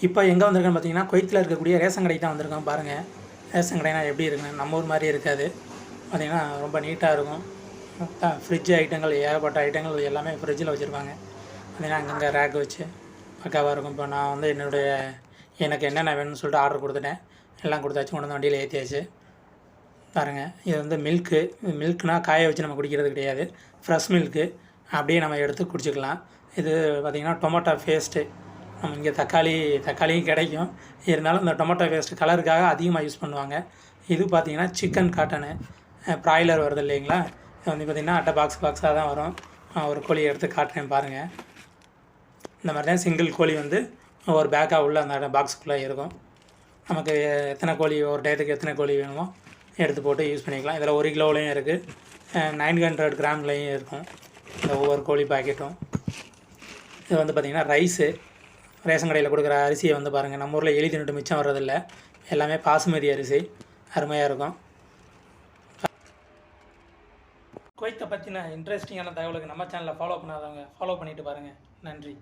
இப்போ எங்கே வந்திருக்கேன்னு பார்த்தீங்கன்னா, குவைத்தில் இருக்கக்கூடிய ரேஷன் கடைக்கு தான் வந்திருக்கோம். பாருங்கள், ரேஷன் கடைனா எப்படி இருக்குன்னு. நம்ம ஊர் மாதிரி இருக்காது. பார்த்திங்கன்னா ரொம்ப நீட்டாக இருக்கும். ஃப்ரிட்ஜ் ஐட்டங்கள், ஏகப்பட்ட ஐட்டங்கள் எல்லாமே ஃப்ரிட்ஜில் வச்சுருப்பாங்க. பார்த்திங்கன்னா அங்கங்கே ரேக் வச்சு பக்காவாக இருக்கும். இப்போ நான் வந்து எனக்கு என்னென்ன வேணும்னு சொல்லிட்டு ஆர்டர் கொடுத்துட்டேன். எல்லாம் கொடுத்தாச்சு, கொண்டு வந்து வண்டியில் ஏற்றியாச்சு. பாருங்கள், இது வந்து மில்க்னால் காய வச்சு நம்ம குடிக்கிறது கிடையாது. ஃப்ரெஷ் மில்க்கு அப்படியே நம்ம எடுத்து குடிச்சிக்கலாம். இது பார்த்திங்கன்னா டொமேட்டோ பேஸ்ட்டு. நம்ம இங்கே தக்காளியும் கிடைக்கும். இருந்தாலும் இந்த டொமேட்டோ பேஸ்ட்டு கலருக்காக அதிகமாக யூஸ் பண்ணுவாங்க. இது பார்த்திங்கன்னா சிக்கன் காட்டனு ப்ராய்லர் வருது இல்லைங்களா. இது வந்து பார்த்திங்கன்னா அட்டை பாக்ஸாக தான் வரும். ஒரு கோழியை எடுத்து காட்டுறேன் பாருங்கள். இந்த மாதிரி தான் சிங்கிள் கோழி வந்து ஒரு பேக்காக உள்ள அந்த பாக்ஸுக்குள்ளே இருக்கும். நமக்கு எத்தனை கோழி, ஒரு டயத்துக்கு எத்தனை கோழி வேணுமோ எடுத்து போட்டு யூஸ் பண்ணிக்கலாம். இதில் 1 கிலோவிலையும் இருக்குது, 900 கிராம்லேயும் இருக்கும் இந்த ஒவ்வொரு கோழி பாக்கெட்டும். இது வந்து பார்த்திங்கன்னா ரைஸு. ரேஷன் கடையில் கொடுக்குற அரிசியை வந்து பாருங்கள், நம்ம ஊரில் எலி தின்னுட்டு மிச்சம் வர்றதில்ல. எல்லாமே பாசுமதி அரிசி, அருமையாக இருக்கும். குவைத்தை பற்றின இன்ட்ரெஸ்டிங்கான தகவலுக்கு நம்ம சேனலை ஃபாலோ பண்ணாதவங்க ஃபாலோ பண்ணிவிட்டு பாருங்கள். நன்றி.